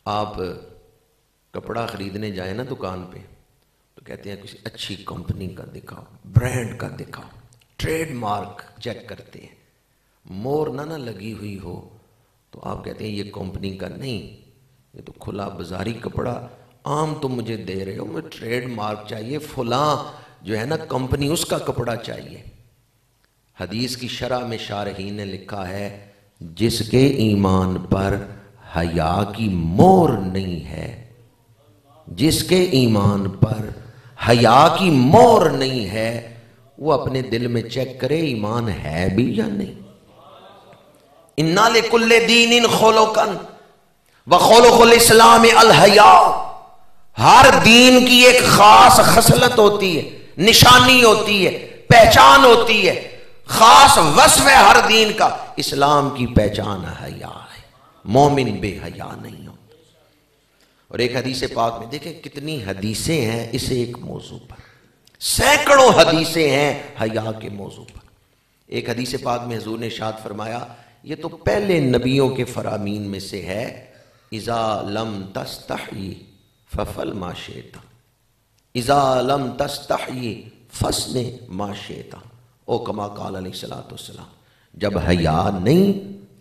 آپ کپڑا خریدنے جائیں نا دکان پہ تو کہتے ہیں کسی اچھی کمپنی کا دکھاؤ، برانڈ کا دکھاؤ، ٹریڈ مارک چیک کرتے ہیں، مور نہ لگی ہوئی ہو تو آپ کہتے ہیں یہ کمپنی کا نہیں، یہ تو کھلا بازاری کپڑا عام تم مجھے دے رہے ہو، مجھے ٹریڈ مارک چاہیے، فلاں جو ہے نا کمپنی اس کا کپڑا چاہیے۔ حدیث کی شرح میں شارحین نے لکھا ہے جس کے ایمان پر حیا کی مور نہیں ہے، جس کے ایمان پر حیا کی مور نہیں ہے وہ اپنے دل میں چیک کرے ایمان ہے بھی یا نہیں۔ اِنَّا لِكُلِّ دِينٍ خُلُقًا وَخُلُقُ الْإِسْلَامِ الْحَيَاءُ، ہر دین کی ایک خاص خصلت ہوتی ہے، نشانی ہوتی ہے، پہچان ہوتی ہے، خاص وصف ہے ہر دین کا۔ اسلام کی پہچان حیا ہے، مومن بے حیا نہیں ہوتا۔ اور ایک حدیث پاک میں دیکھیں کتنی حدیثیں ہیں اس ایک موضوع پر، سینکڑوں حدیثیں ہیں حیا کے موضوع پر۔ ایک حدیث پاک میں حضور نے ارشاد فرمایا، یہ تو پہلے نبیوں کے فرامین میں سے ہے، اذا لم تستحی ففعل ما شئت، اذا لم تستحی فاصنع ما شئت، او کما قال علیہ الصلوۃ والسلام، جب حیا نہیں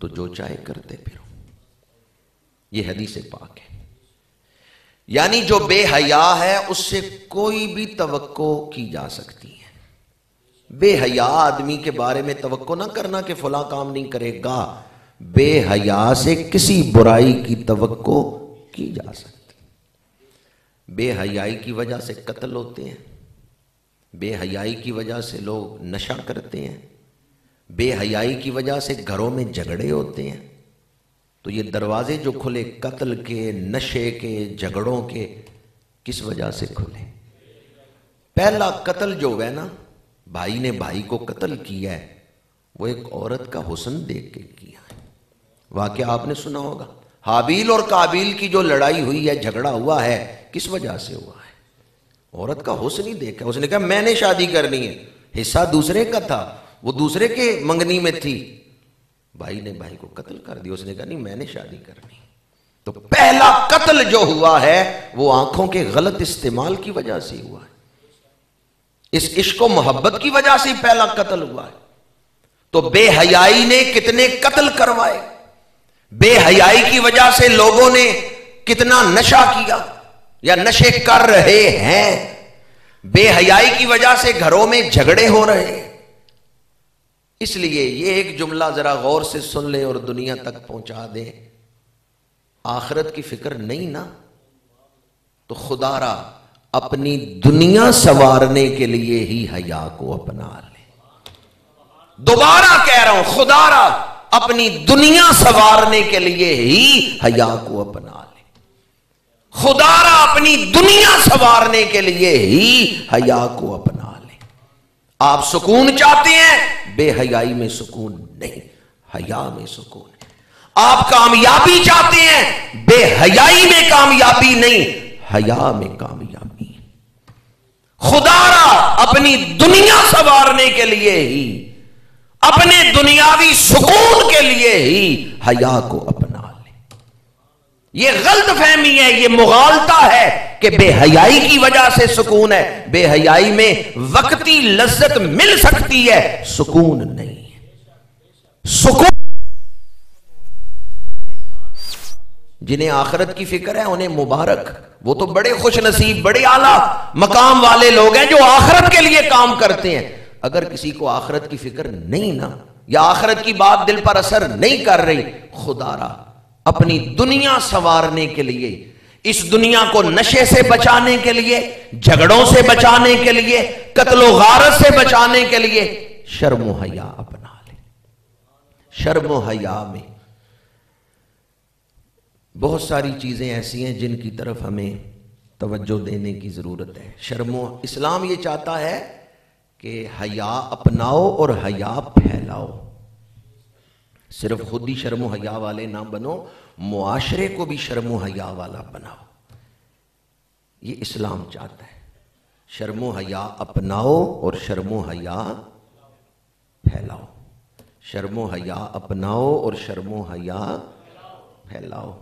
تو جو چاہے کرتے پھرو۔ یہ حدیث پاک ہے، یعنی جو بے حیا ہے اس سے کوئی بھی توقع کی جا سکتی ہے۔ بے حیا آدمی کے بارے میں توقع نہ کرنا کہ فلاں کام نہیں کرے گا، بے حیا سے کسی برائی کی توقع کی جا سکتی۔ بے حیائی کی وجہ سے قتل ہوتے ہیں، بے حیائی کی وجہ سے لوگ نشہ کرتے ہیں، بے حیائی کی وجہ سے گھروں میں جھگڑے ہوتے ہیں۔ تو یہ دروازے جو کھلے قتل کے، نشے کے، جھگڑوں کے، کس وجہ سے کھلے؟ پہلا قتل جو ہے نا، بھائی نے بھائی کو قتل کیا ہے، وہ ایک عورت کا حسن دیکھ کے کیا ہے۔ واقعہ آپ نے سنا ہوگا، حابیل اور قابیل کی جو لڑائی ہوئی ہے، جھگڑا ہوا ہے، کس وجہ سے ہوا ہے؟ عورت کا حسن ہی دیکھا، اس نے کہا میں نے شادی کرنی ہے، حصہ دوسرے کا تھا، وہ دوسرے کے منگنی میں تھی، بھائی نے بھائی کو قتل کر دیا، اس نے کہا نہیں میں نے شادی کرنی۔ تو پہلا قتل جو ہوا ہے وہ آنکھوں کے غلط استعمال کی وجہ سے ہوا ہے، اس عشق و محبت کی وجہ سے پہلا قتل ہوا ہے۔ تو بے حیائی نے کتنے قتل کروائے، بے حیائی کی وجہ سے لوگوں نے کتنا نشہ کیا یا نشے کر رہے ہیں، بے حیائی کی وجہ سے گھروں میں جھگڑے ہو رہے ہیں۔ اس لیے یہ ایک جملہ ذرا غور سے سن لیں اور دنیا تک پہنچا دیں، آخرت کی فکر نہیں نا تو خدا را اپنی دنیا سنوارنے کے لیے ہی حیا کو اپنا لیں۔ دوبارہ کہہ رہا ہوں، خدا را اپنی دنیا سنوارنے کے لیے ہی حیا کو اپنا لیں، خدا را اپنی دنیا سنوارنے کے لیے ہی حیا کو اپنا لیں۔ آپ سکون چاہتے ہیں، بے حیائی میں سکون نہیں، حیا میں سکون ہے۔ آپ کامیابی چاہتے ہیں، بے حیائی میں کامیابی نہیں، حیا میں کامیابی۔ خدا را اپنی دنیا سنوارنے کے لیے ہی، اپنے دنیاوی سکون کے لیے ہی حیا کو اپنا لیں۔ یہ غلط فہمی ہے، یہ مغالطہ ہے کہ بے حیائی کی وجہ سے سکون ہے۔ بے حیائی میں وقتی لذت مل سکتی ہے، سکون نہیں ہے۔ سکون جنہیں آخرت کی فکر ہے انہیں مبارک، وہ تو بڑے خوش نصیب، بڑے اعلیٰ مقام والے لوگ ہیں جو آخرت کے لیے کام کرتے ہیں۔ اگر کسی کو آخرت کی فکر نہیں نا، یا آخرت کی بات دل پر اثر نہیں کر رہی، خدا را اپنی دنیا سنوارنے کے لیے، اس دنیا کو نشے سے بچانے کے لیے، جھگڑوں سے بچانے کے لیے، قتل و غارت سے بچانے کے لیے شرم و حیا اپنا لے۔ شرم و حیا میں بہت ساری چیزیں ایسی ہیں جن کی طرف ہمیں توجہ دینے کی ضرورت ہے۔ اسلام یہ چاہتا ہے کہ حیا اپناؤ اور حیا پھیلاؤ، صرف خود ہی شرم و حیا والے نہ بنو، معاشرے کو بھی شرم و حیا والا بناؤ۔ یہ اسلام چاہتا ہے، شرم و حیا اپناؤ اور شرم و حیا پھیلاؤ، شرم و حیا اپناؤ اور شرم و حیا پھیلاؤ۔